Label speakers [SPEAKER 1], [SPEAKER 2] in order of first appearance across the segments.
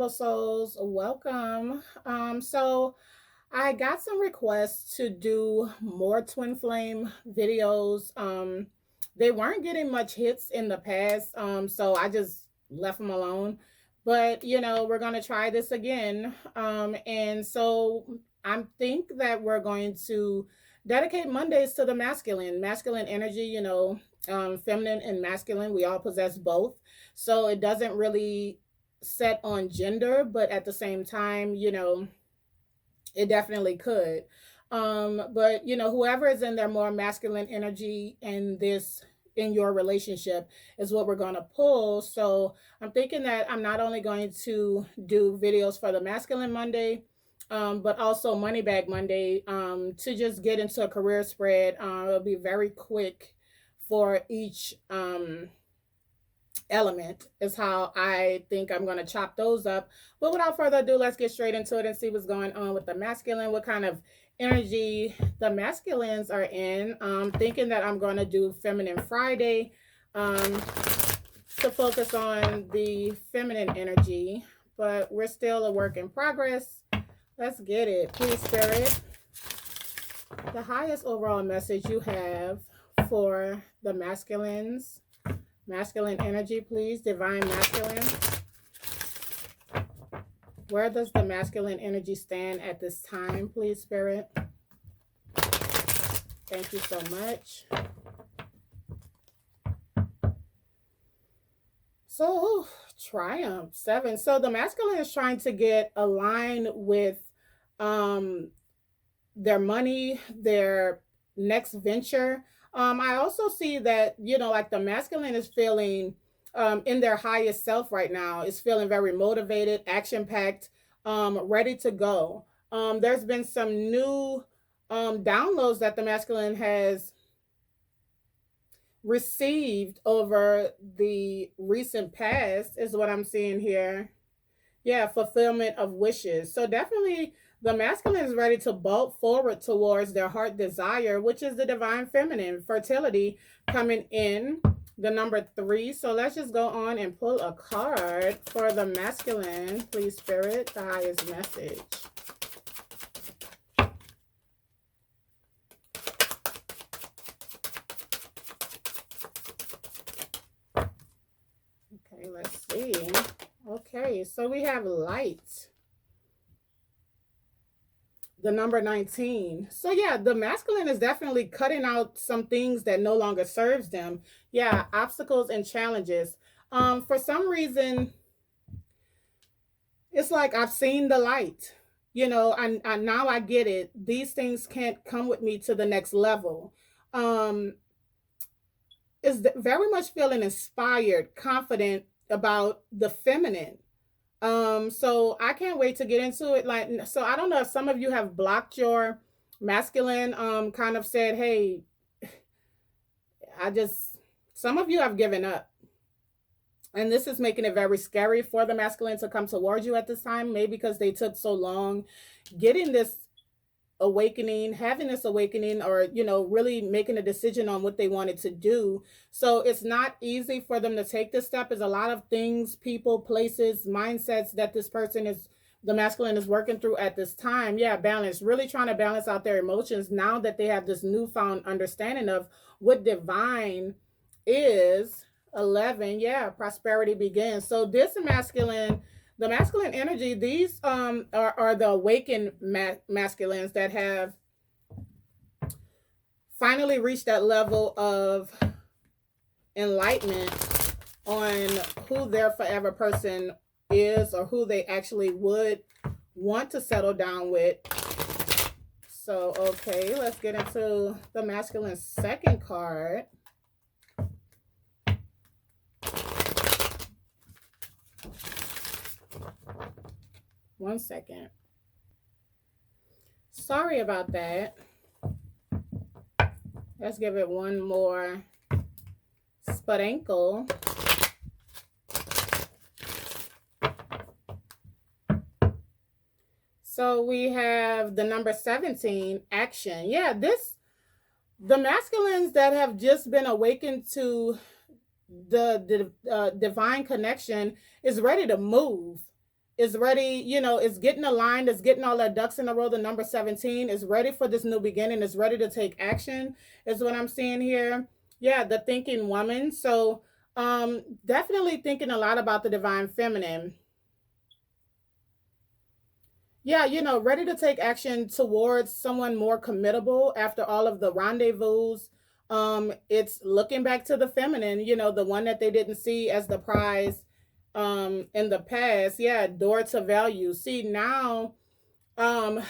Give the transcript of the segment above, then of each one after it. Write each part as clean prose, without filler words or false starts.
[SPEAKER 1] Bubble Souls, welcome. So I got some requests to do more twin flame videos. They weren't getting much hits in the past, so I just left them alone. But we're gonna try this again. And so I think that we're going to dedicate Mondays to the masculine energy. Feminine and masculine. We all possess both, so it doesn't really set on gender, but at the same time, it definitely could. But whoever is in their more masculine energy in your relationship is what we're going to pull. So I'm thinking that I'm not only going to do videos for the masculine Monday, but also money bag Monday, to just get into a career spread. It'll be very quick for each element is how I think I'm going to chop those up. But without further ado, let's get straight into it and see what's going on with the masculine, what kind of energy the masculines are in. Thinking that I'm going to do Feminine Friday, to focus on the feminine energy, but we're still a work in progress. Let's get it. Please, Spirit, the highest overall message you have for the masculines. Masculine energy, please. Divine masculine. Where does the masculine energy stand at this time, please, Spirit? Thank you so much. So, Triumph 7. So the masculine is trying to get aligned with their money, their next venture. I also see that, like the masculine is feeling in their highest self right now, is feeling very motivated, action-packed, ready to go. There's been some new downloads that the masculine has received over the recent past, is what I'm seeing here. Yeah, fulfillment of wishes. So definitely the masculine is ready to bolt forward towards their heart desire, which is the divine feminine, fertility coming in, the number 3. So let's just go on and pull a card for the masculine, please, Spirit, the highest message. Okay, let's see. Okay, so we have light, the number 19. So yeah, the masculine is definitely cutting out some things that no longer serves them. Yeah, obstacles and challenges. For some reason, it's like I've seen the light. And now I get it. These things can't come with me to the next level. Is very much feeling inspired, confident about the feminine. So I can't wait to get into it. So I don't know if some of you have blocked your masculine, kind of said, hey, some of you have given up. And this is making it very scary for the masculine to come towards you at this time, maybe because they took so long getting this awakening, having this awakening, or really making a decision on what they wanted to do. So it's not easy for them to take this step. There's a lot of things, people, places, mindsets that the masculine is working through at this time. Yeah, balance, really trying to balance out their emotions now that they have this newfound understanding of what divine is. 11. Yeah, prosperity begins. So this masculine, the masculine energy, these are the awakened masculines that have finally reached that level of enlightenment on who their forever person is, or who they actually would want to settle down with. So, okay, let's get into the masculine second card. One second. Sorry about that. Let's give it one more spankle. So we have the number 17, action. Yeah, the masculines that have just been awakened to the divine connection is ready to move, is ready, is getting aligned, is getting all their ducks in a row. The number 17 is ready for this new beginning, is ready to take action, is what I'm seeing here. Yeah, the thinking woman. So definitely thinking a lot about the divine feminine. Yeah, ready to take action towards someone more committable after all of the rendezvous. It's looking back to the feminine, the one that they didn't see as the prize in the past. Yeah, door to value. See, um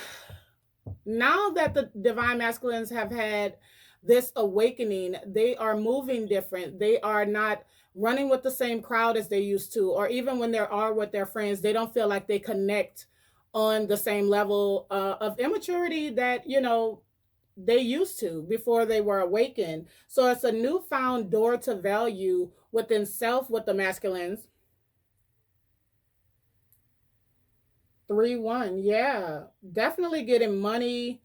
[SPEAKER 1] now that the divine masculines have had this awakening, they are moving different. They are not running with the same crowd as they used to, or even when they are with their friends, they don't feel like they connect on the same level of immaturity that they used to before they were awakened. So it's a newfound door to value within self with the masculines. 3-1, yeah, definitely getting money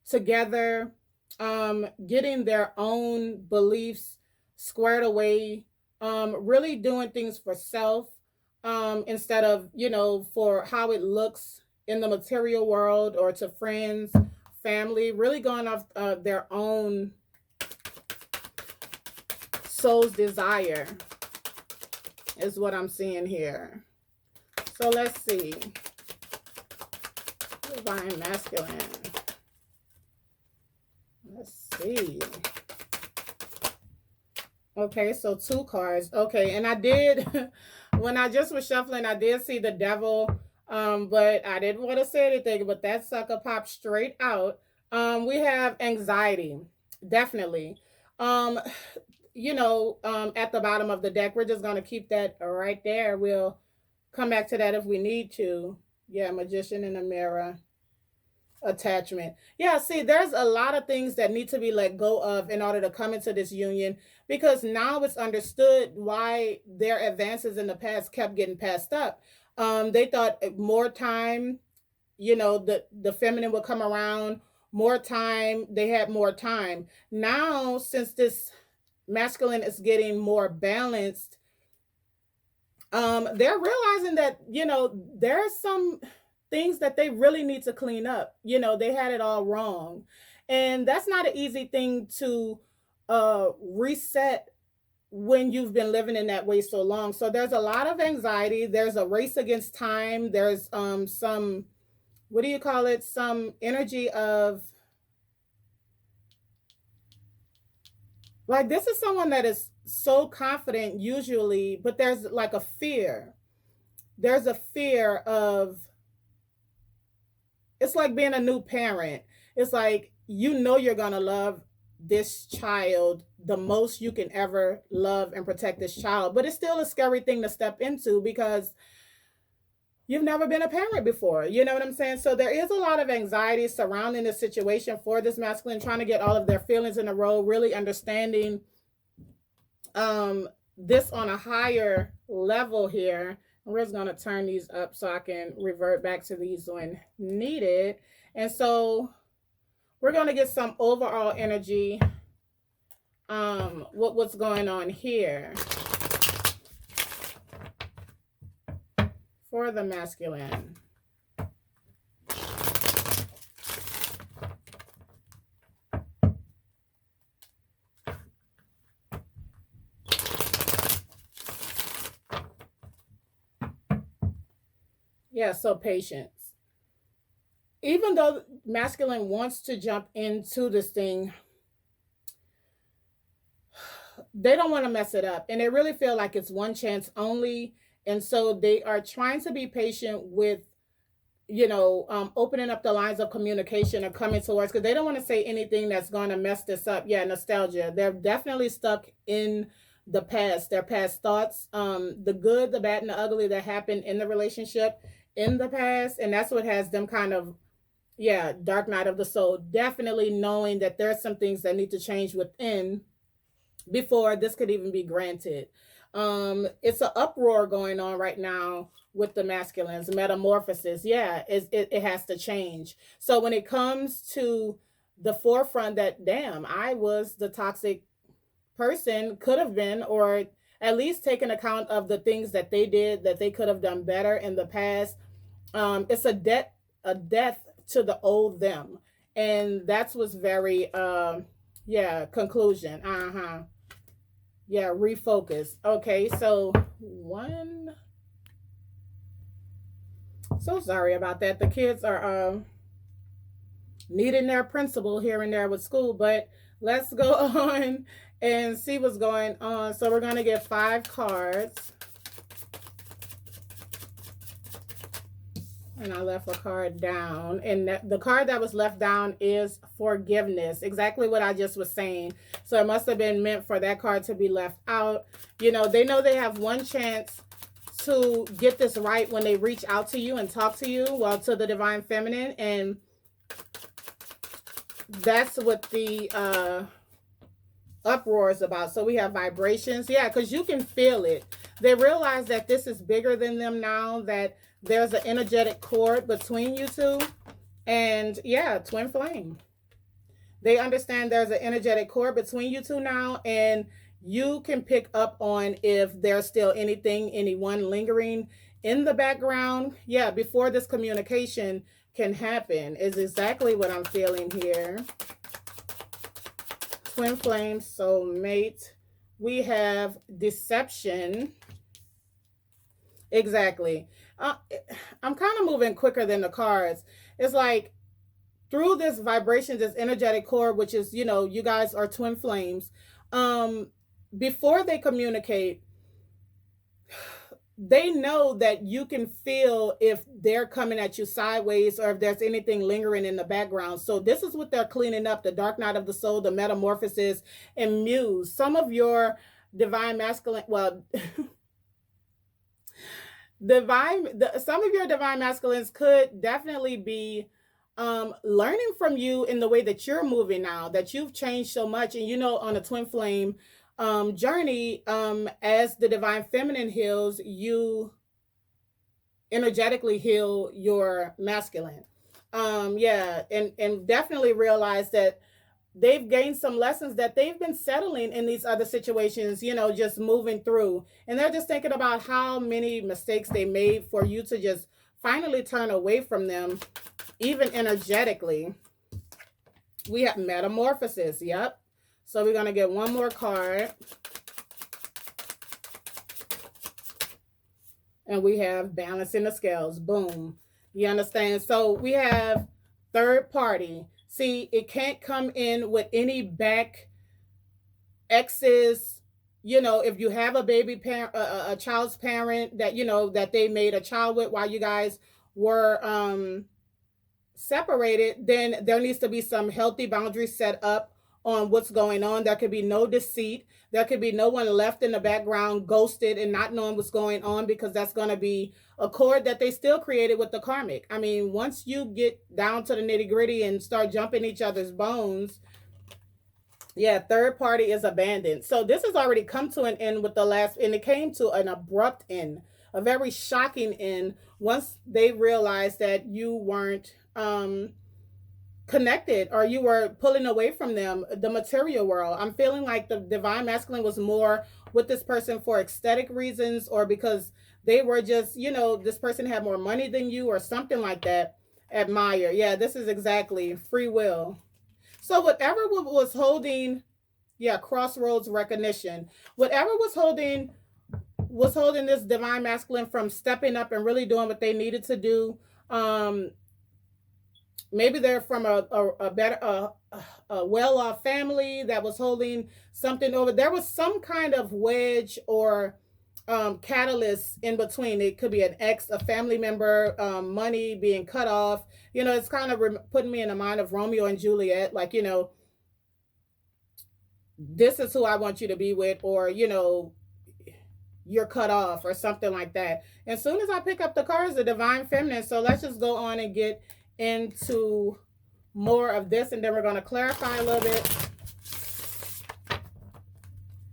[SPEAKER 1] together, getting their own beliefs squared away, really doing things for self, instead of, for how it looks in the material world or to friends, family, really going off their own soul's desire is what I'm seeing here. So let's see. Divine masculine. Let's see. Okay, so 2 cards. Okay, and I did, when I just was shuffling, I did see the devil, but I didn't want to say anything, but that sucker popped straight out. We have anxiety, definitely. Um, at the bottom of the deck, we're just going to keep that right there. We'll come back to that if we need to. Yeah, magician in the mirror. Attachment. Yeah, see, there's a lot of things that need to be let go of in order to come into this union, because now it's understood why their advances in the past kept getting passed up. They thought more time, the feminine would come around, more time, they had more time. Now, since this masculine is getting more balanced, they're realizing that, there's some things that they really need to clean up. They had it all wrong. And that's not an easy thing to reset when you've been living in that way so long. So there's a lot of anxiety. There's a race against time. There's some, what do you call it? Some energy of, like, this is someone that is so confident usually, but there's like a fear. There's a fear of, it's like being a new parent. It's like, you're going to love this child the most you can ever love and protect this child. But it's still a scary thing to step into because you've never been a parent before. You know what I'm saying? So there is a lot of anxiety surrounding the situation for this masculine, trying to get all of their feelings in a row, really understanding this on a higher level here. We're just going to turn these up so I can revert back to these when needed. And so we're going to get some overall energy, what's going on here for the masculine. Yeah, so patience. Even though masculine wants to jump into this thing, they don't want to mess it up. And they really feel like it's one chance only. And so they are trying to be patient with, opening up the lines of communication or coming towards, because they don't want to say anything that's going to mess this up. Yeah, nostalgia. They're definitely stuck in the past, their past thoughts, the good, the bad, and the ugly that happened in the relationship in the past. And that's what has them kind of, dark night of the soul, definitely knowing that there's some things that need to change within before this could even be granted. It's an uproar going on right now with the masculines, metamorphosis. Yeah, it has to change. So when it comes to the forefront that, damn, I was the toxic person, could have been, or at least taking account of the things that they did that they could have done better in the past. It's a death to the old them. And that's what's very yeah, conclusion. Yeah, refocus. Okay, so one. So sorry about that. The kids are needing their principal here and there with school, but let's go on and see what's going on. So we're going to get 5 cards. And I left a card down. And the card that was left down is forgiveness. Exactly what I just was saying. So it must have been meant for that card to be left out. You know, they know they have one chance to get this right when they reach out to you and talk to you, well, to the Divine Feminine. And that's what the uproar is about. So we have vibrations. Yeah, because you can feel it. They realize that this is bigger than them now, that there's an energetic cord between you two. And yeah, twin flame. They understand there's an energetic cord between you two now, and you can pick up on if there's still anyone lingering in the background. Yeah, before this communication can happen is exactly what I'm feeling here. Twin flame, soulmate. We have deception. Exactly. I'm kind of moving quicker than the cards. It's like through this vibration, this energetic cord, which is, you know, you guys are twin flames. Before they communicate, they know that you can feel if they're coming at you sideways or if there's anything lingering in the background. So this is what they're cleaning up: the dark night of the soul, the metamorphosis, and muse. Some of your divine masculine, well, some of your divine masculines could definitely be learning from you in the way that you're moving now, that you've changed so much. And you know, on a twin flame journey, as the divine feminine heals, you energetically heal your masculine. Yeah, and definitely realize that they've gained some lessons that they've been settling in these other situations, you know, just moving through. And they're just thinking about how many mistakes they made for you to just finally turn away from them, even energetically. We have metamorphosis. Yep. So we're going to get one more card. And we have balancing the scales. Boom. You understand? So we have third party. See, it can't come in with any back exes. You know, if you have a baby parent, a child's parent that, you know, that they made a child with while you guys were separated, then there needs to be some healthy boundaries set up on what's going on. There could be no deceit. There could be no one left in the background, ghosted and not knowing what's going on, because that's going to be a cord that they still created with the karmic. I mean, once you get down to the nitty gritty and start jumping each other's bones, yeah, third party is abandoned. So this has already come to an end with the last, and it came to an abrupt end, a very shocking end, once they realized that you weren't connected, or you were pulling away from them, the material world. I'm feeling like the divine masculine was more with this person for aesthetic reasons, or because they were just, you know, this person had more money than you or something like that. Admire. Yeah, this is exactly free will. So whatever was holding, yeah, crossroads recognition, whatever was holding this divine masculine from stepping up and really doing what they needed to do. Maybe they're from a better, well-off family that was holding something over. There was some kind of wedge or catalyst in between. It could be an ex, a family member, money being cut off. You know, it's kind of putting me in the mind of Romeo and Juliet. Like, you know, this is who I want you to be with, or, you know, you're cut off or something like that. As soon as I pick up the cards, the divine feminine. So let's just go on and get into more of this, and then we're going to clarify a little bit.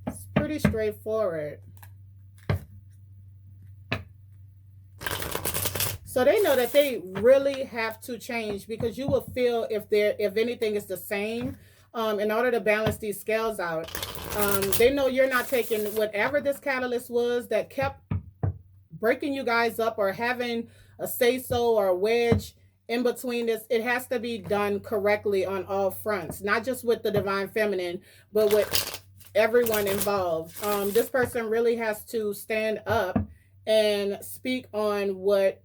[SPEAKER 1] It's pretty straightforward. So they know that they really have to change, because you will feel if anything is the same, in order to balance these scales out. They know you're not taking whatever this catalyst was that kept breaking you guys up or having a say so or a wedge in between this. It has to be done correctly on all fronts, not just with the divine feminine, but with everyone involved. This person really has to stand up and speak on what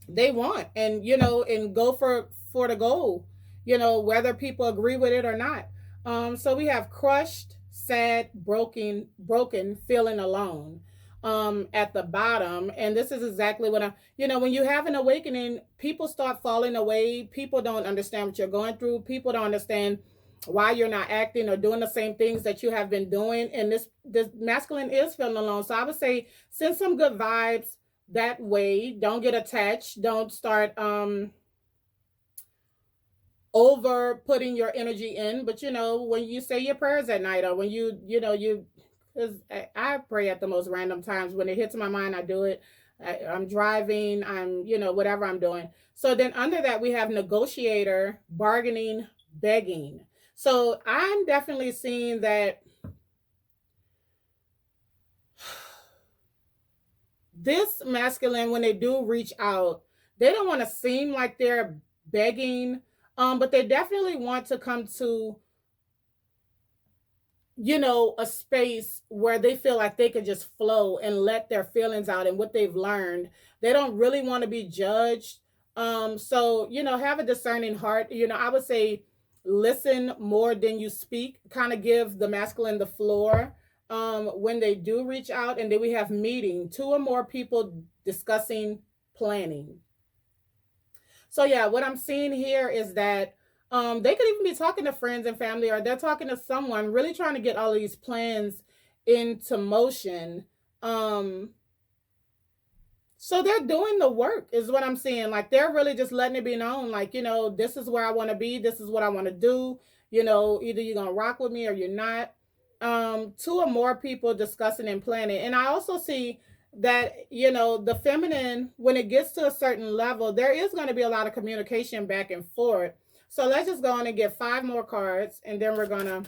[SPEAKER 1] they want, and and go for the goal, whether people agree with it or not. So we have crushed, sad, broken, feeling alone at the bottom. And this is exactly what when you have an awakening, people start falling away. People don't understand what you're going through. People don't understand why you're not acting or doing the same things that you have been doing. And this masculine is feeling alone. So I would say send some good vibes that way. Don't get attached. Don't start over putting your energy in. But when you say your prayers at night, or when you because I pray at the most random times. When it hits my mind, I do it. I'm driving, I'm whatever I'm doing. So then under that we have negotiator, bargaining, begging. So I'm definitely seeing that this masculine, when they do reach out, they don't want to seem like they're begging, but they definitely want to come to a space where they feel like they could just flow and let their feelings out and what they've learned. They don't really want to be judged. So have a discerning heart. I would say listen more than you speak. Kind of give the masculine the floor when they do reach out. And then we have meeting, 2 or more people discussing, planning. So yeah, what I'm seeing here is that they could even be talking to friends and family, or they're talking to someone, really trying to get all of these plans into motion. So they're doing the work, is what I'm seeing. Like, they're really just letting it be known, like, this is where I want to be. This is what I want to do. Either you're going to rock with me or you're not. 2 or more people discussing and planning. And I also see that, the feminine, when it gets to a certain level, there is going to be a lot of communication back and forth. So let's just go on and get 5 more cards, and then we're going to...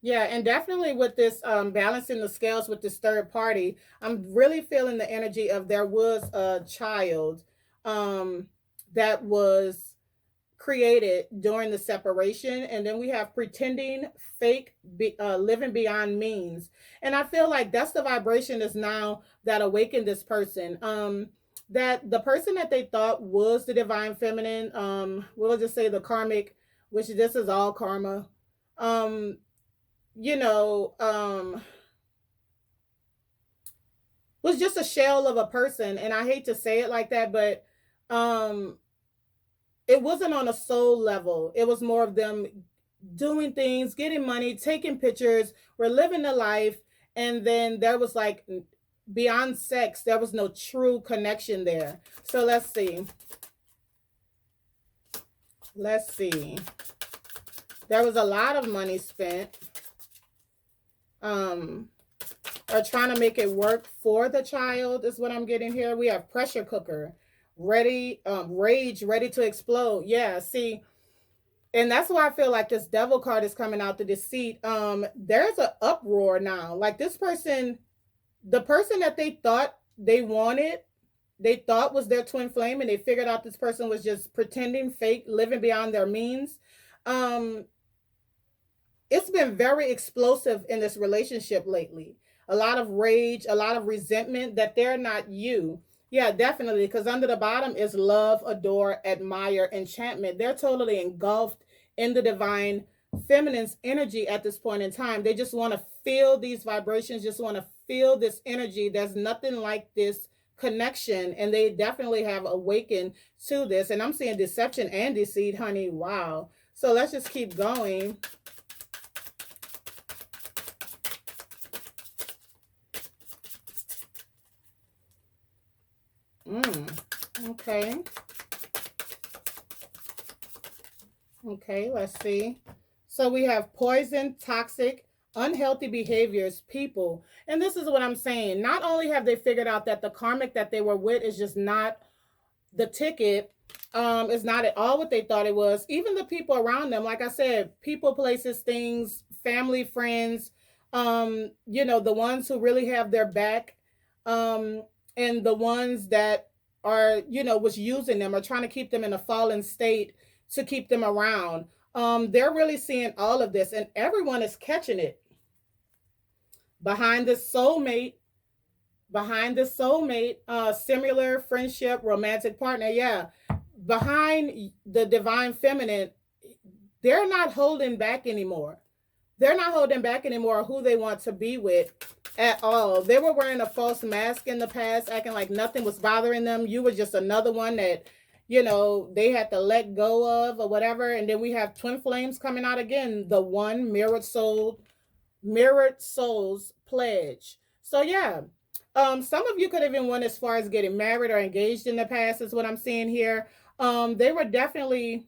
[SPEAKER 1] Yeah, and definitely with this balancing the scales with this third party, I'm really feeling the energy of there was a child that was created during the separation. And then we have pretending, fake, living beyond means. And I feel like that's the vibration is now that awakened this person. That the person that they thought was the divine feminine, we'll just say the karmic, which this is all karma, was just a shell of a person. And I hate to say it like that, but it wasn't on a soul level. It was more of them doing things, getting money, taking pictures, we're living the life. And then there was like, beyond sex, there was no true connection there. So let's see. There was a lot of money spent. Or trying to make it work for the child is what I'm getting here. We have pressure cooker, ready, rage, ready to explode. Yeah, see, and that's why I feel like this devil card is coming out, the deceit. There's an uproar now. Like, this person, the person that they thought they wanted, they thought was their twin flame, and they figured out this person was just pretending, fake, living beyond their means. It's been very explosive in this relationship lately. A lot of rage, a lot of resentment that they're not you. Yeah, definitely. Because under the bottom is love, adore, admire, enchantment. They're totally engulfed in the divine feminine's energy at this point in time. They just want to feel these vibrations, just want to feel this energy. There's nothing like this connection. And they definitely have awakened to this. And I'm seeing deception and deceit, honey. Wow. So let's just keep going. Okay. Okay, let's see. So we have poison, toxic, unhealthy behaviors, people. And this is what I'm saying. Not only have they figured out that the karmic that they were with is just not the ticket, It's not at all what they thought it was. Even the people around them, like I said, people, places, things, family, friends, the ones who really have their back, um, and the ones that are, was using them or trying to keep them in a fallen state to keep them around. They're really seeing all of this, and everyone is catching it. Behind the soulmate, similar friendship, romantic partner, yeah, behind the divine feminine, they're not holding back anymore. They're not holding back anymore who they want to be with at all. They were wearing a false mask in the past, acting like nothing was bothering them. You were just another one that, they had to let go of or whatever. And then we have twin flames coming out again, the one mirrored souls pledge. So yeah, some of you could have even went as far as getting married or engaged in the past, is what I'm seeing here. They were definitely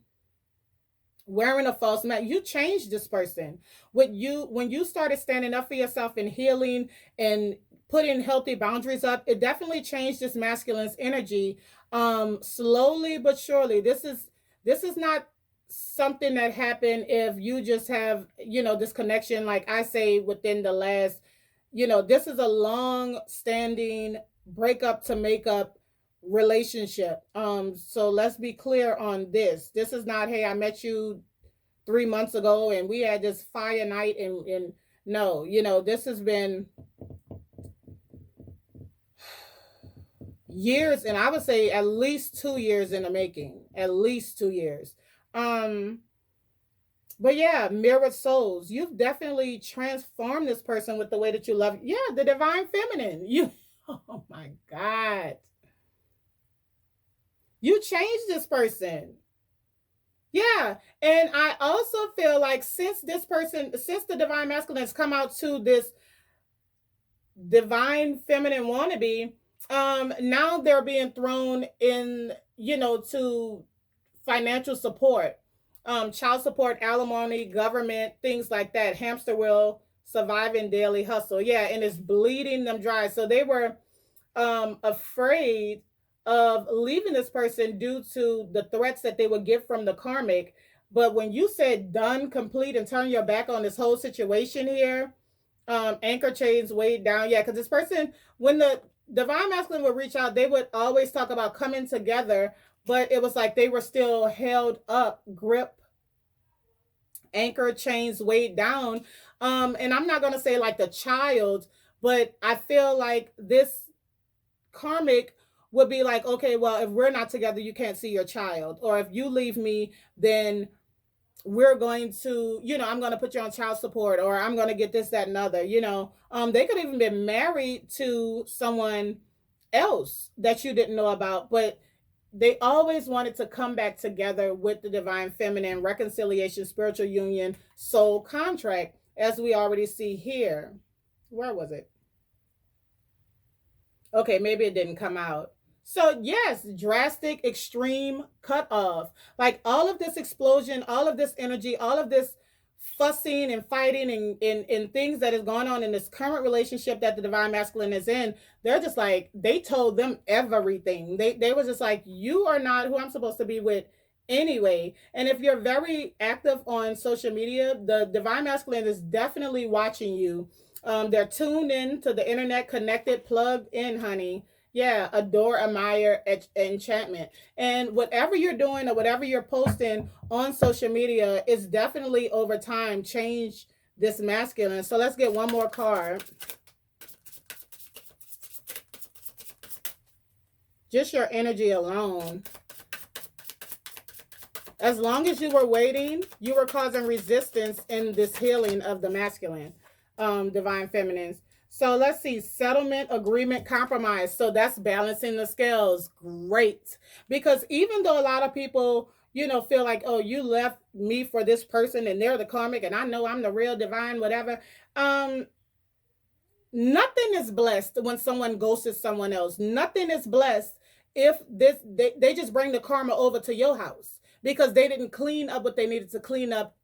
[SPEAKER 1] wearing a false mask. You changed this person. When you started standing up for yourself and healing and putting healthy boundaries up, it definitely changed this masculine's energy. Slowly but surely. This is not something that happened if you just have, this connection, like I say, within the last, this is a long standing breakup to make up relationship. So let's be clear on this. This is not, hey, I met you 3 months ago and we had this fire night, and no, this has been years, and I would say at least 2 years in the making. At least 2 years. But yeah, mirrored souls. You've definitely transformed this person with the way that you love. Yeah, the divine feminine. Oh my God. You changed this person. Yeah. And I also feel like since the divine masculine has come out to this divine feminine wannabe, now they're being thrown in, to financial support, child support, alimony, government, things like that, hamster wheel, surviving daily hustle. Yeah, and it's bleeding them dry. So they were afraid of leaving this person due to the threats that they would get from the karmic. But when you said done, complete, and turn your back on this whole situation here, anchor chains weighed down. Yeah, because this person, when the divine masculine would reach out, they would always talk about coming together, but it was like they were still held up, grip, anchor chains weighed down. And I'm not going to say like the child, but I feel like this karmic would be like, okay, well, if we're not together, you can't see your child. Or if you leave me, then we're going to, I'm going to put you on child support, or I'm going to get this, that, and other, they could even be married to someone else that you didn't know about, but they always wanted to come back together with the divine feminine, reconciliation, spiritual union, soul contract, as we already see here. Where was it? Okay, maybe it didn't come out. So yes, drastic, extreme cut off. Like all of this explosion, all of this energy, all of this fussing and fighting and things that is going on in this current relationship that the divine masculine is in, they're just like, they told them everything. They were just like, you are not who I'm supposed to be with anyway. And if you're very active on social media, the divine masculine is definitely watching you. They're tuned in to the internet, connected, plugged in, honey. Yeah, adore, admire, enchantment. And whatever you're doing or whatever you're posting on social media is definitely over time change this masculine. So let's get one more card. Just your energy alone. As long as you were waiting, you were causing resistance in this healing of the masculine, divine feminines. So let's see, settlement, agreement, compromise. So that's balancing the scales. Great. Because even though a lot of people, feel like, oh, you left me for this person and they're the karmic and I know I'm the real divine, whatever. Nothing is blessed when someone ghosted someone else. Nothing is blessed if they just bring the karma over to your house because they didn't clean up what they needed to clean up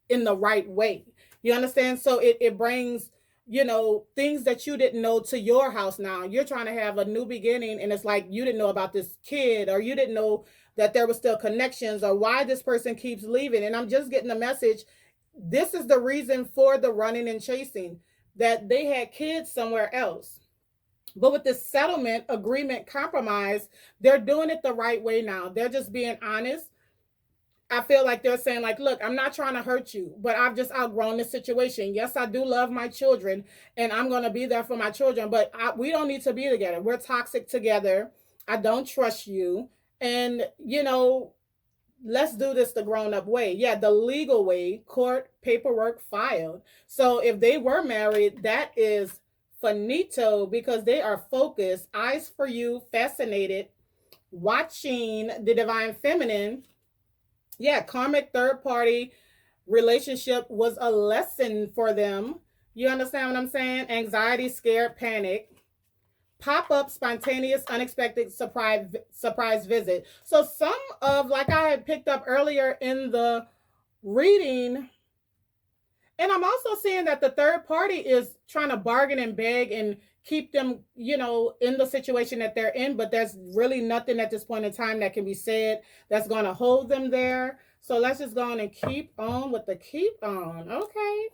[SPEAKER 1] in the right way. You understand? So it brings things that you didn't know to your house now. You're trying to have a new beginning, and it's like you didn't know about this kid, or you didn't know that there were still connections, or why this person keeps leaving. And I'm just getting the message. This is the reason for the running and chasing, that they had kids somewhere else. But with this settlement agreement compromise, they're doing it the right way now. They're just being honest. I feel like they're saying, like, look, I'm not trying to hurt you, but I've just outgrown this situation. Yes, I do love my children, and I'm going to be there for my children, but we don't need to be together. We're toxic together. I don't trust you. And, let's do this the grown up way. Yeah, the legal way, court paperwork filed. So if they were married, that is finito, because they are focused, eyes for you, fascinated, watching the divine feminine. Yeah, karmic third party relationship was a lesson for them. You understand what I'm saying? Anxiety, scared, panic. Pop up, spontaneous, unexpected surprise visit. So some of, like I had picked up earlier in the reading, and I'm also seeing that the third party is trying to bargain and beg and keep them, in the situation that they're in, but there's really nothing at this point in time that can be said that's going to hold them there. So let's just go on and keep on with the keep on. Okay.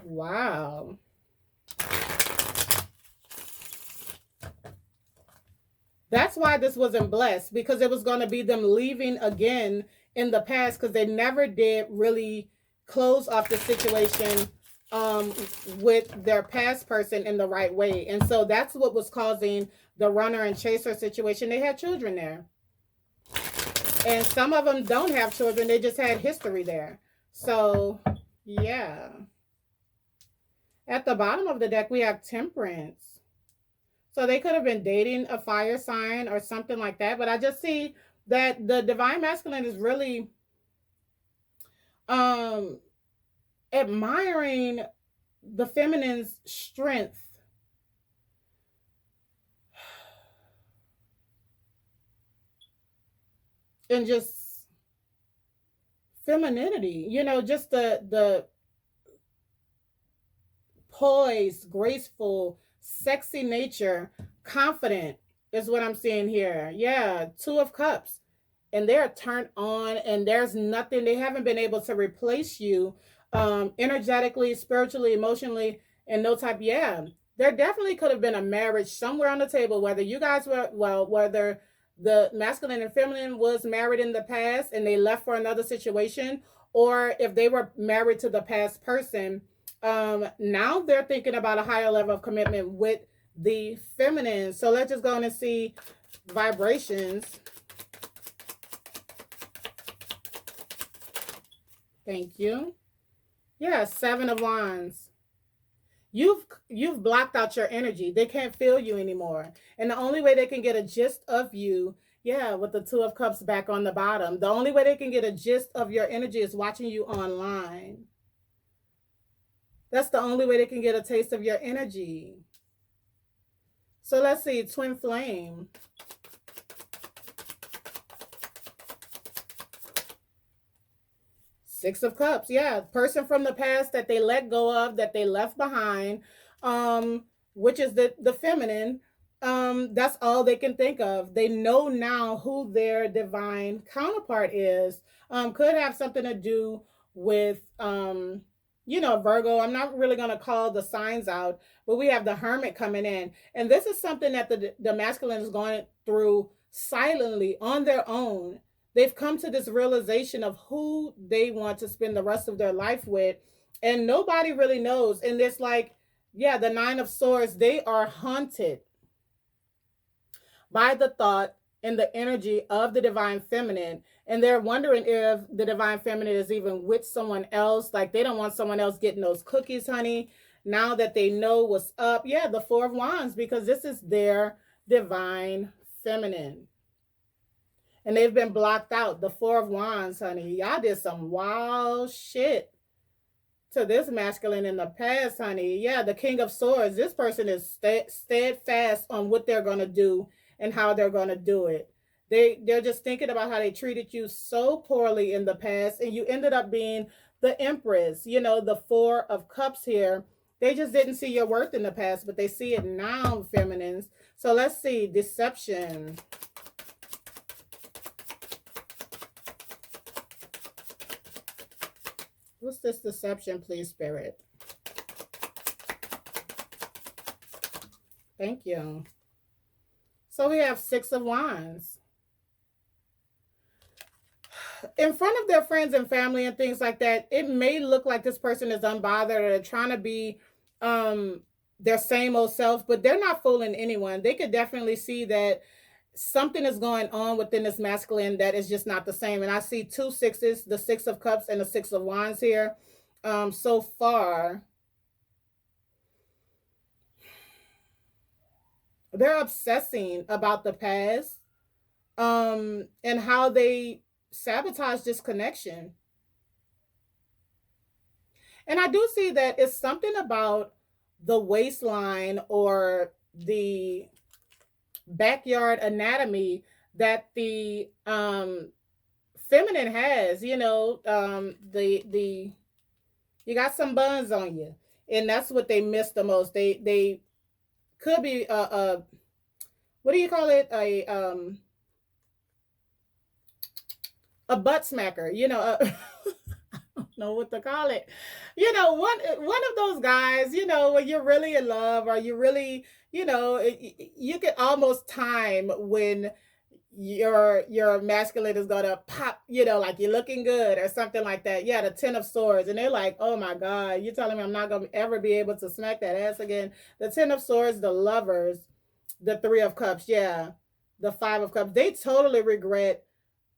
[SPEAKER 1] Wow. That's why this wasn't blessed, because it was going to be them leaving again in the past, because they never did really close off the situation with their past person in the right way. And so that's what was causing the runner and chaser situation. They had children there. And some of them don't have children. They just had history there. So, yeah. At the bottom of the deck, we have Temperance. So they could have been dating a fire sign or something like that. But I just see that the divine masculine is really admiring the feminine's strength. And just femininity, just the poised, graceful, sexy nature, confident is what I'm seeing here. Yeah, Two of Cups. And they're turned on, and there's nothing, they haven't been able to replace you energetically, spiritually, emotionally, and no type. Yeah, there definitely could have been a marriage somewhere on the table, whether you guys were, whether the masculine and feminine was married in the past and they left for another situation, or if they were married to the past person. Now they're thinking about a higher level of commitment with the feminine. So let's just go on and see vibrations. Thank you. Yeah, Seven of Wands. You've blocked out your energy. They can't feel you anymore. And the only way they can get a gist of you, yeah, with the Two of Cups back on the bottom, the only way they can get a gist of your energy is watching you online. That's the only way they can get a taste of your energy. So let's see, Twin Flame. Six of Cups. Yeah, person from the past that they let go of, that they left behind, which is the feminine. That's all they can think of. They know now who their divine counterpart is. Could have something to do with Virgo. I'm not really going to call the signs out, but we have the Hermit coming in. And this is something that the masculine is going through silently on their own. They've come to this realization of who they want to spend the rest of their life with, and nobody really knows. And it's like, yeah, the Nine of Swords, they are haunted by the thought and the energy of the divine feminine. And they're wondering if the divine feminine is even with someone else. Like, they don't want someone else getting those cookies, honey. Now that they know what's up. Yeah, the Four of Wands, because this is their divine feminine. And they've been blocked out. The Four of Wands, honey. Y'all did some wild shit to this masculine in the past, honey. Yeah, the King of Swords. This person is steadfast on what they're going to do and how they're going to do it. They're just thinking about how they treated you so poorly in the past, and you ended up being the Empress, you know, the Four of Cups here. They just didn't see your worth in the past, but they see it now, feminines. So let's see, deception. What's this deception, please, Spirit? Thank you. So we have Six of Wands. In front of their friends and family and things like that, it may look like this person is unbothered or they're trying to be their same old self, but they're not fooling anyone. They could definitely see that something is going on within this masculine that is just not the same. And I see two sixes, the Six of Cups and the Six of Wands here. So far, they're obsessing about the past and how they sabotage this connection. And I do see that it's something about the waistline or the backyard anatomy that the feminine has, you know, the you got some buns on you, and that's what they miss the most. They could be what do you call it, a butt smacker, you know. Know what to call it, you know, one of those guys, you know, when you're really in love or you really, you know, you can almost time when your masculine is gonna pop, you know, like you're looking good or something like that. Yeah, the Ten of Swords, and they're like, oh my god, you're telling me I'm not gonna ever be able to smack that ass again. The Ten of Swords, the Lovers, the Three of Cups, yeah, the Five of Cups. They totally regret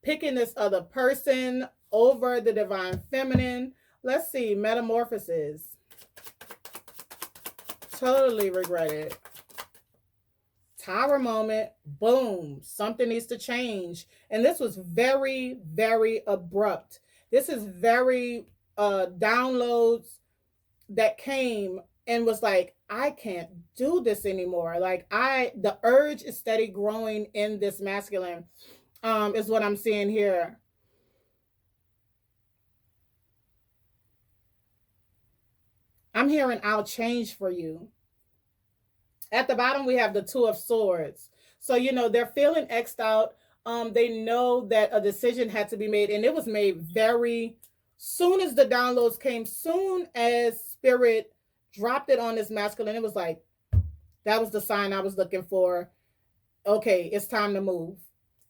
[SPEAKER 1] picking this other person over the divine feminine. Let's see, metamorphosis. Totally regret it. Tower moment, boom, something needs to change. And this was very, very abrupt. This is very downloads that came and was like, I can't do this anymore. Like the urge is steady growing in this masculine, is what I'm seeing here. I'm hearing I'll change for you. At the bottom, we have the Two of Swords. So, you know, they're feeling X'd out. They know that a decision had to be made, and it was made very soon as the downloads came, soon as Spirit dropped it on this masculine. It was like, that was the sign I was looking for. Okay, it's time to move.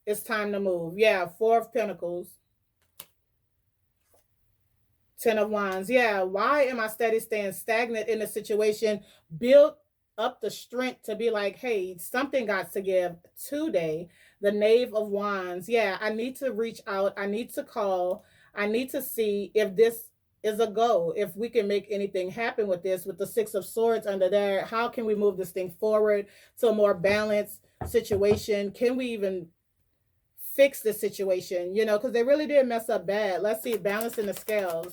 [SPEAKER 1] It's time to move. Yeah, Four of Pentacles. Ten of Wands. Yeah, why am I steady staying stagnant in a situation? Build up the strength to be like, hey, something got to give today. The Knave of Wands. Yeah, I need to reach out. I need to call. I need to see if this is a go, if we can make anything happen with this. With the Six of Swords under there, how can we move this thing forward to a more balanced situation? Can we even fix the situation, you know, because they really did mess up bad. Let's see, balancing the scales.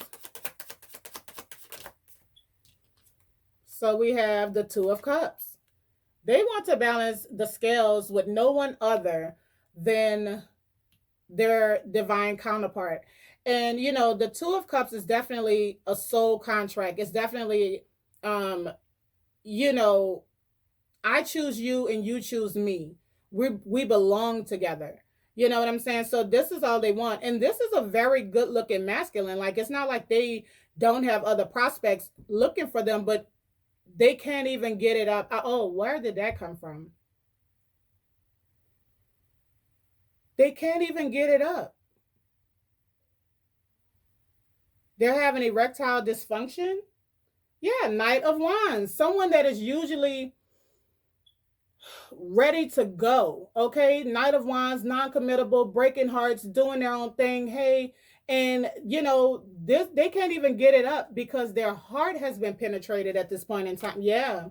[SPEAKER 1] So we have the Two of Cups. They want to balance the scales with no one other than their divine counterpart. And, you know, the Two of Cups is definitely a soul contract. It's definitely, you know, I choose you and you choose me. We belong together. You know what I'm saying? So this is all they want. And this is a very good looking masculine. Like, it's not like they don't have other prospects looking for them, but they can't even get it up. Oh, where did that come from? They can't even get it up. They're having erectile dysfunction. Yeah, Knight of Wands. Someone that is usually ready to go. Okay, Knight of Wands, non-committable, breaking hearts, doing their own thing. Hey, and you know, this, they can't even get it up because their heart has been penetrated at this point in time. Yeah,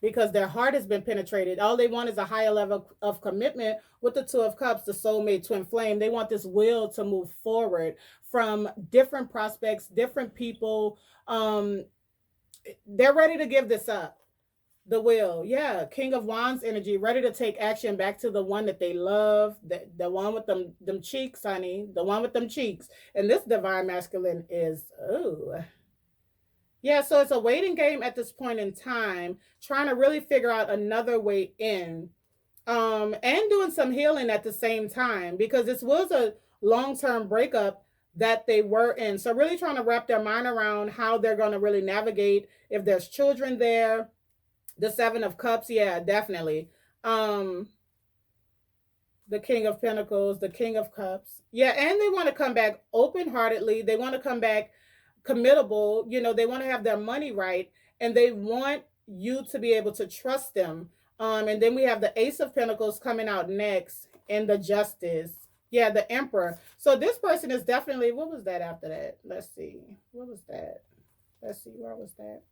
[SPEAKER 1] because their heart has been penetrated. All they want is a higher level of commitment with the Two of Cups, the soulmate twin flame. They want this will to move forward from different prospects, different people. They're ready to give this up. The will, yeah. King of Wands energy, ready to take action back to the one that they love, the one with them cheeks, honey, the one with them cheeks. And this divine masculine is, oh, yeah. So it's a waiting game at this point in time, trying to really figure out another way in, and doing some healing at the same time because this was a long-term breakup that they were in. So really trying to wrap their mind around how they're going to really navigate if there's children there. The Seven of Cups, yeah, definitely. Um, the King of Pentacles, the King of Cups. Yeah, and they want to come back open-heartedly. They want to come back committable. You know, they want to have their money right, and they want you to be able to trust them. And then we have the Ace of Pentacles coming out next, and the Justice. Yeah, the Emperor. So this person is definitely, what was that after that? Let's see. What was that? Let's see, where was that?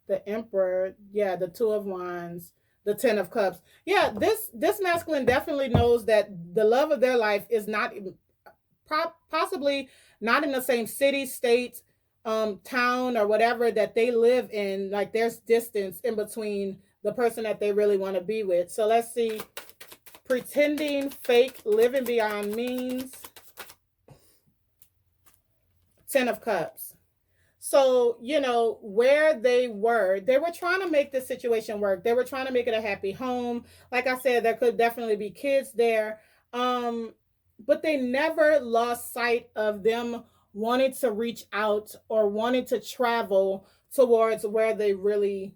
[SPEAKER 1] The Emperor, yeah, the Two of Wands, the Ten of Cups. Yeah, this masculine definitely knows that the love of their life is not possibly not in the same city, state, town, or whatever that they live in. Like there's distance in between the person that they really want to be with. So let's see. Pretending, fake, living beyond means. Ten of Cups. So, you know, where they were trying to make this situation work. They were trying to make it a happy home. Like I said, there could definitely be kids there. But they never lost sight of them wanting to reach out or wanting to travel towards where they really,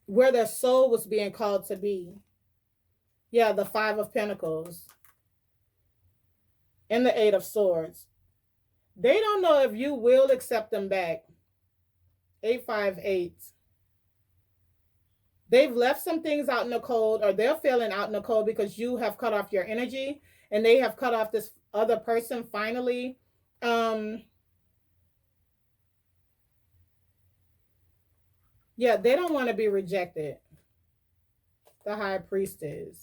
[SPEAKER 1] where their soul was being called to be. Yeah, the Five of Pentacles and the Eight of Swords. They don't know if you will accept them back. 858. They've left some things out in the cold, or they're feeling out in the cold because you have cut off your energy and they have cut off this other person finally. Yeah, they don't want to be rejected. The High Priestess.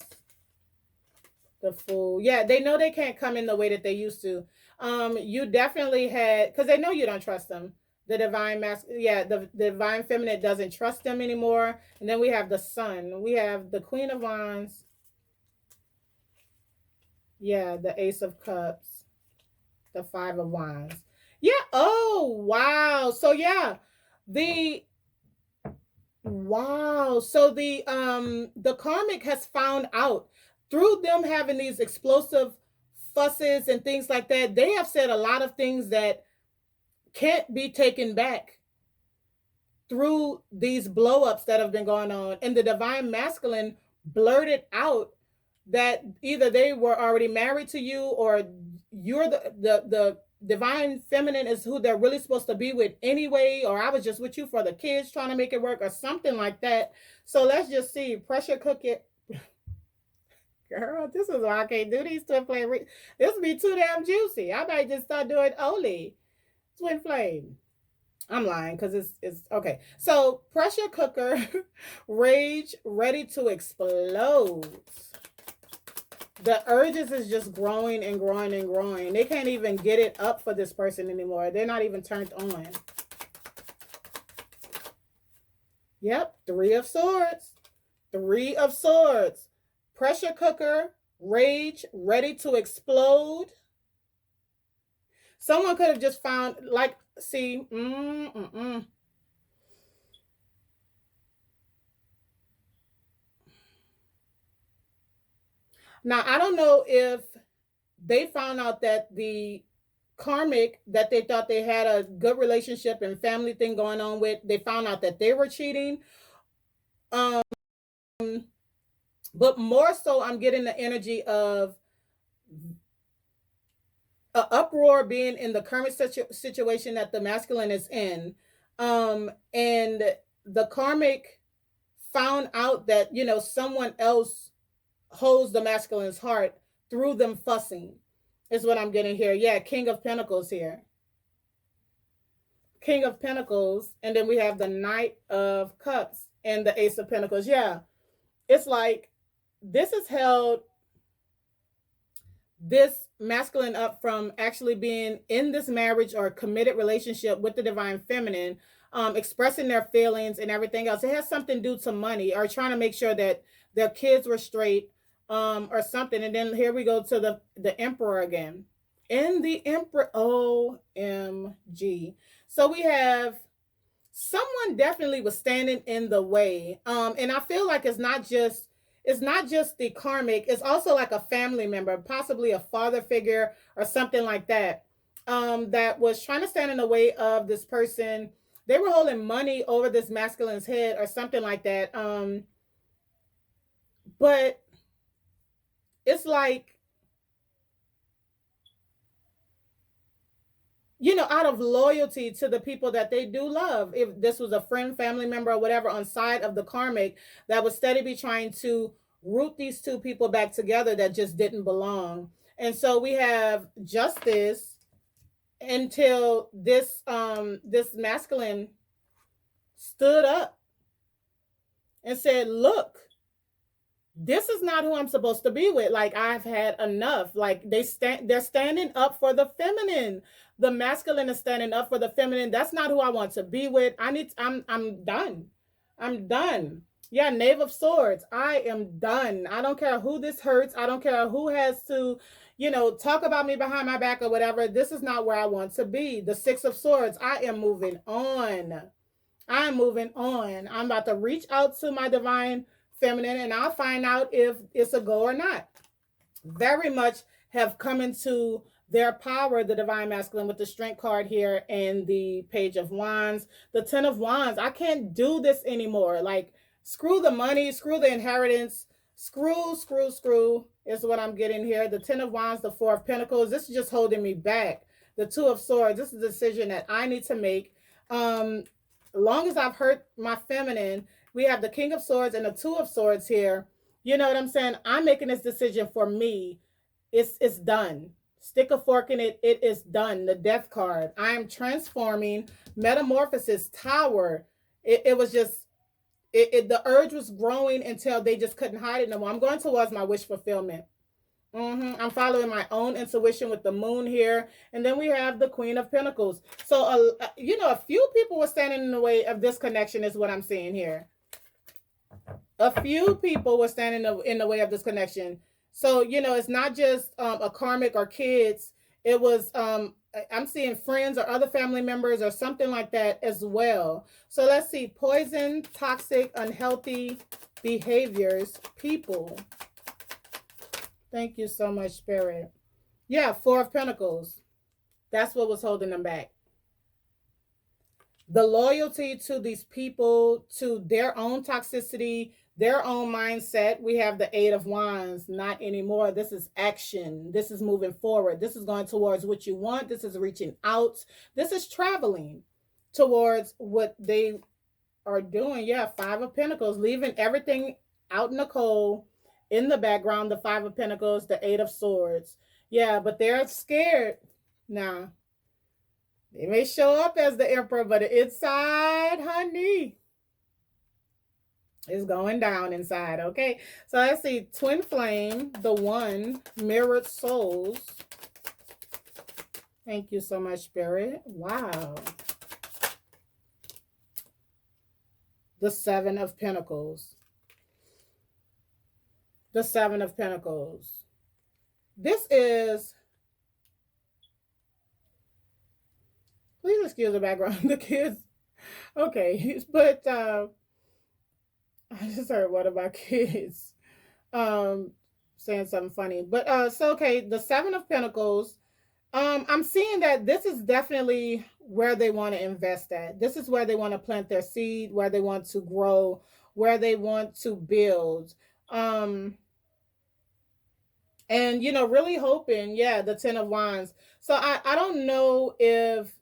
[SPEAKER 1] The Fool. Yeah, they know they can't come in the way that they used to. You definitely had, because they know you don't trust them. The divine the divine feminine doesn't trust them anymore. And then we have the Sun. We have the Queen of Wands. Yeah, the Ace of Cups. The Five of Wands. Yeah. Oh, wow. So yeah, the wow. So the karmic has found out through them having these explosive fusses and things like that. They have said a lot of things that can't be taken back through these blow-ups that have been going on. And the divine masculine blurted out that either they were already married to you, or you're the divine feminine is who they're really supposed to be with anyway, or I was just with you for the kids trying to make it work, or something like that. So let's just see. Pressure cook it. Girl, this is why I can't do these twin flame. This would be too damn juicy. I might just start doing only twin flame. I'm lying because it's okay. So pressure cooker, rage, ready to explode. The urges is just growing and growing and growing. They can't even get it up for this person anymore. They're not even turned on. Yep, Three of Swords. Three of Swords. Pressure cooker, rage, ready to explode. Someone could have just found, like, see, Now, I don't know if they found out that the karmic that they thought they had a good relationship and family thing going on with, they found out that they were cheating. But more so, I'm getting the energy of an uproar being in the current situation that the masculine is in. And the karmic found out that, you know, someone else holds the masculine's heart through them fussing, is what I'm getting here. Yeah, King of Pentacles here. King of Pentacles. And then we have the Knight of Cups and the Ace of Pentacles. Yeah, it's like this has held this masculine up from actually being in this marriage or committed relationship with the divine feminine. expressing their feelings and everything else. It has something to do to money or trying to make sure that their kids were straight, or something. And then here we go to the emperor again. In the emperor, OMG. So we have someone definitely was standing in the way. And I feel like it's not just the karmic, it's also like a family member, possibly a father figure or something like that, that was trying to stand in the way of this person. They were holding money over this masculine's head or something like that. But it's like, out of loyalty to the people that they do love, if this was a friend, family member, or whatever on side of the karmic, that would steady be trying to root these two people back together that just didn't belong. And so we have justice until this masculine stood up and said, look, this is not who I'm supposed to be with. Like, I've had enough. Like, they're standing up for the feminine. The masculine is standing up for the feminine. That's not who I want to be with. I'm done. I'm done. Yeah, Knave of Swords. I am done. I don't care who this hurts. I don't care who has to, talk about me behind my back or whatever. This is not where I want to be. The Six of Swords. I am moving on. I'm moving on. I'm about to reach out to my divine feminine and I'll find out if it's a go or not. Very much have come into their power, the divine masculine, with the strength card here and the page of wands, the 10 of wands. I can't do this anymore. Like, screw the money, screw the inheritance, screw is what I'm getting here. The 10 of wands, the 4 of pentacles. This is just holding me back. The 2 of swords. This is a decision that I need to make. Long as I've hurt my feminine, we have the King of Swords and the 2 of Swords here. You know what I'm saying? I'm making this decision for me. It's done. Stick a fork in it. It is done. The Death card. I am transforming. Metamorphosis. Tower. It was just, the urge was growing until they just couldn't hide it no more. I'm going towards my wish fulfillment. I'm following my own intuition with the moon here. And then we have the Queen of Pentacles. So, a few people were standing in the way of this connection is what I'm seeing here. A few people were standing in the way of this connection. So, it's not just a karmic or kids. It was, I'm seeing friends or other family members or something like that as well. So let's see. Poison, toxic, unhealthy behaviors, people. Thank you so much, Spirit. Yeah, 4 of Pentacles. That's what was holding them back. The loyalty to these people, to their own toxicity, their own mindset. We have the 8 of Wands. Not anymore. This is action. This is moving forward. This is going towards what you want. This is reaching out. This is traveling towards what they are doing. Yeah, 5 of Pentacles. Leaving everything out in the cold. In the background, the 5 of Pentacles, the 8 of Swords. Yeah, but they're scared. Now, they may show up as the Emperor, but inside, honey, it's going down inside, okay? So let's see. Twin Flame, the 1, Mirrored Souls. Thank you so much, Spirit. Wow. The 7 of Pentacles. The 7 of Pentacles. This is, please excuse the background, the kids. Okay, but I just heard one of my kids saying something funny. But so okay, the 7 of Pentacles. I'm seeing that this is definitely where they want to invest at. This is where they want to plant their seed, where they want to grow, where they want to build. And really hoping, yeah, the 10 of Wands. So I don't know if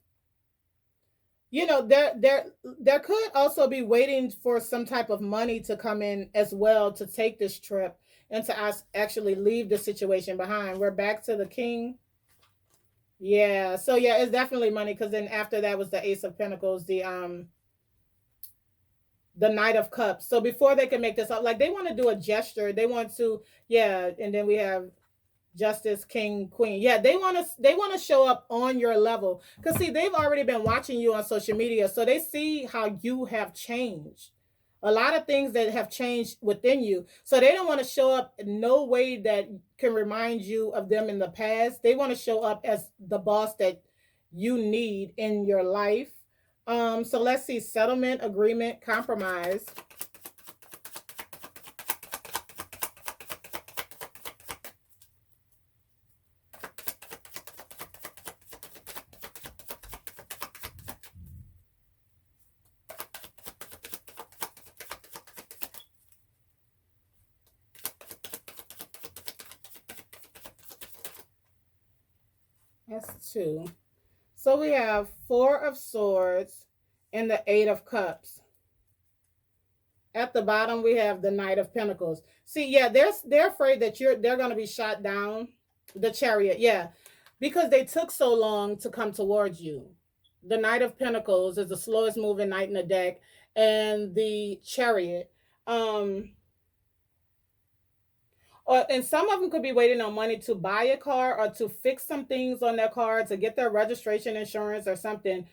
[SPEAKER 1] there could also be waiting for some type of money to come in as well to take this trip and to actually leave the situation behind. We're back to the King. Yeah, so yeah, it's definitely money, because then after that was the Ace of Pentacles, the Knight of Cups. So before they can make this up, like they want to do a gesture, they want to, yeah, and then we have Justice, King, Queen. Yeah, they want to show up on your level. Cause see, they've already been watching you on social media, so they see how you have changed. A lot of things that have changed within you. So they don't want to show up in no way that can remind you of them in the past. They want to show up as the boss that you need in your life. So let's see, settlement, agreement, compromise. That's two. So we have Four of Swords and the Eight of Cups. At the bottom, we have the Knight of Pentacles. See, yeah, they're afraid that they're gonna be shot down. The Chariot, yeah, because they took so long to come towards you. The Knight of Pentacles is the slowest moving knight in the deck, and the Chariot. Um, and some of them could be waiting on money to buy a car or to fix some things on their car, to get their registration insurance or something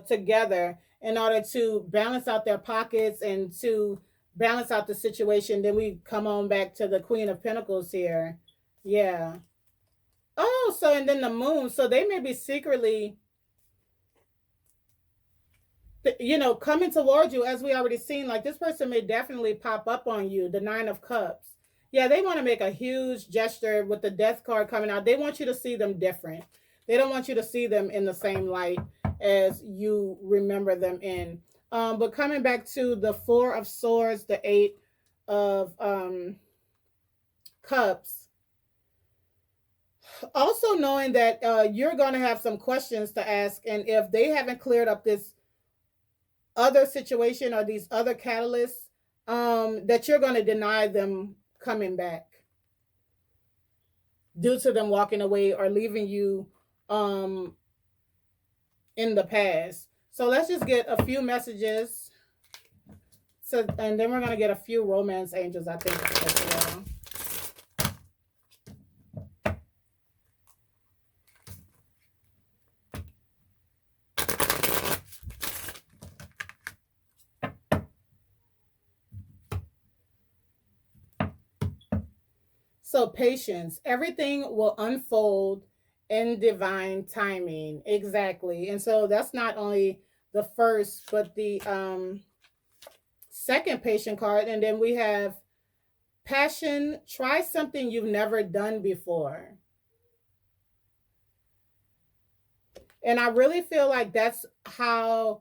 [SPEAKER 1] together in order to balance out their pockets and to balance out the situation. Then we come on back to the Queen of Pentacles here. Yeah. Oh, so and then the Moon. So they may be secretly, coming towards you, as we already seen. Like, this person may definitely pop up on you. The Nine of Cups. Yeah, they want to make a huge gesture with the Death card coming out. They want you to see them different. They don't want you to see them in the same light as you remember them in. But coming back to the Four of Swords, the Eight of Cups, also knowing that you're going to have some questions to ask, and if they haven't cleared up this other situation or these other catalysts, that you're going to deny them coming back due to them walking away or leaving you in the past. So let's just get a few messages. So, and then we're going to get a few romance angels, I think, as well. So patience, everything will unfold in divine timing. Exactly. And so that's not only the first, but the second patient card. And then we have passion. Try something you've never done before. And I really feel like that's how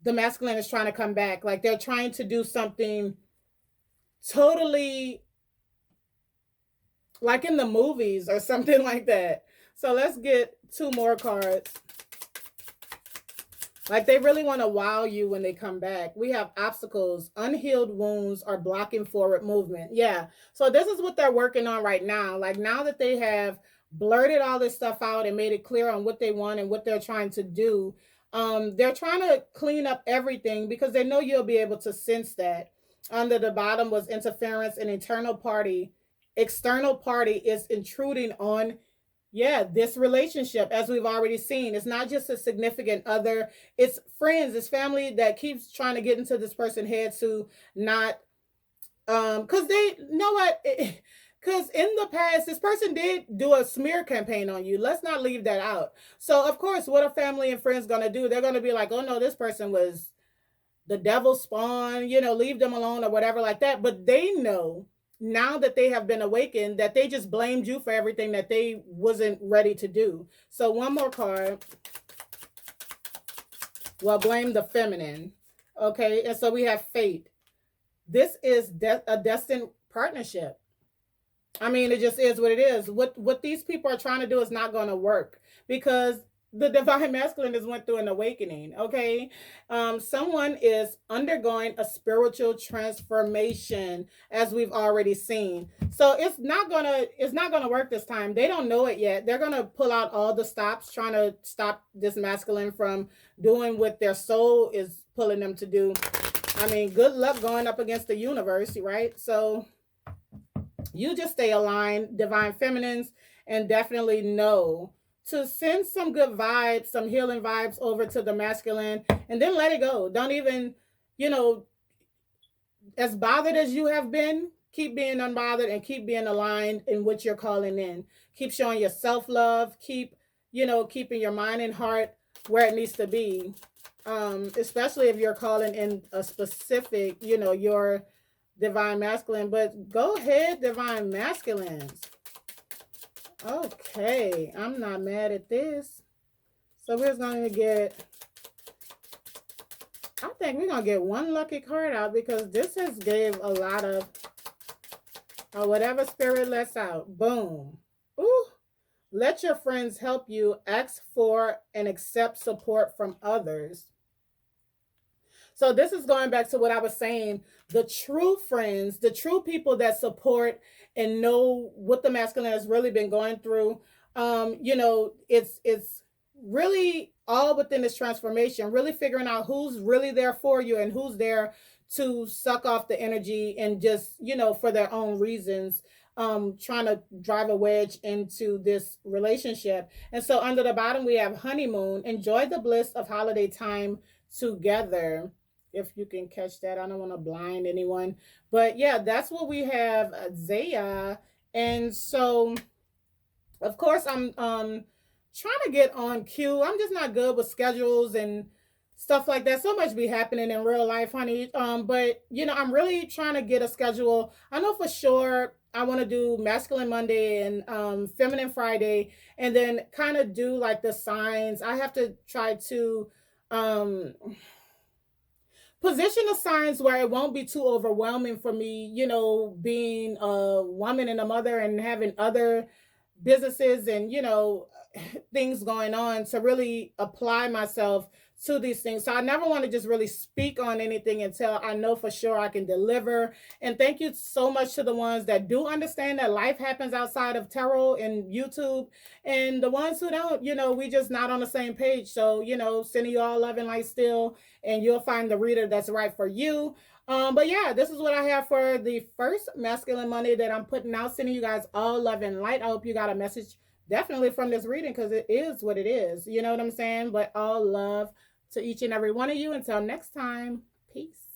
[SPEAKER 1] the masculine is trying to come back. Like, they're trying to do something totally like in the movies or something like that. So let's get two more cards. Like, they really want to wow you when they come back. We have obstacles, unhealed wounds, or blocking forward movement. Yeah. So this is what they're working on right now. Like, now that they have blurted all this stuff out and made it clear on what they want and what they're trying to do, they're trying to clean up everything because they know you'll be able to sense that. Under the bottom was interference, and external party is intruding on, yeah, this relationship. As we've already seen, it's not just a significant other, it's friends, it's family that keeps trying to get into this person's head to not because they know what, because in the past this person did do a smear campaign on you. Let's not leave that out. So of course, what are family and friends going to do? They're going to be like, oh no, this person was the devil spawn, leave them alone or whatever like that. But they know now that they have been awakened that they just blamed you for everything that they wasn't ready to do. So one more card. Well, blame the feminine. Okay, and so we have fate. This is a destined partnership. I mean, it just is what it is. What these people are trying to do is not going to work because the divine masculine has went through an awakening. Okay, someone is undergoing a spiritual transformation, as we've already seen. So it's not gonna work this time. They don't know it yet. They're gonna pull out all the stops, trying to stop this masculine from doing what their soul is pulling them to do. I mean, good luck going up against the universe, right? So You just stay aligned, divine feminines, and definitely know to send some good vibes, some healing vibes over to the masculine, and then let it go. Don't even, you know, as bothered as you have been, keep being unbothered and keep being aligned in what you're calling in. Keep showing your self love. Keep, keeping your mind and heart where it needs to be. Especially if you're calling in a specific, your divine masculine. But go ahead, divine masculines. Okay, I'm not mad at this. So we're going to get, I think we're going to get one lucky card out because this has gave a lot of, whatever spirit lets out. Boom. Ooh. Let your friends help you. Ask for and accept support from others. So this is going back to what I was saying. The true friends, the true people that support and know what the masculine has really been going through. It's really all within this transformation, really figuring out who's really there for you and who's there to suck off the energy and just, for their own reasons, trying to drive a wedge into this relationship. And so under the bottom, we have honeymoon. Enjoy the bliss of holiday time together. If you can catch that, I don't want to blind anyone. But yeah, that's what we have, Zaya. And so, of course, I'm trying to get on cue. I'm just not good with schedules and stuff like that. So much be happening in real life, honey. But I'm really trying to get a schedule. I know for sure I want to do masculine Monday and feminine Friday, and then kind of do like the signs. I have to try to position the signs where it won't be too overwhelming for me, being a woman and a mother and having other businesses and, things going on, to really apply myself to these things. So I never want to just really speak on anything until I know for sure I can deliver. And thank you so much to the ones that do understand that life happens outside of tarot and YouTube, and the ones who don't, we just not on the same page. So, sending you all love and light still, and you'll find the reader that's right for you. But yeah, this is what I have for the first Masculine Monday that I'm putting out. Sending you guys all love and light. I hope you got a message definitely from this reading, because it is what it is. You know what I'm saying? But all love to each and every one of you. Until next time, peace.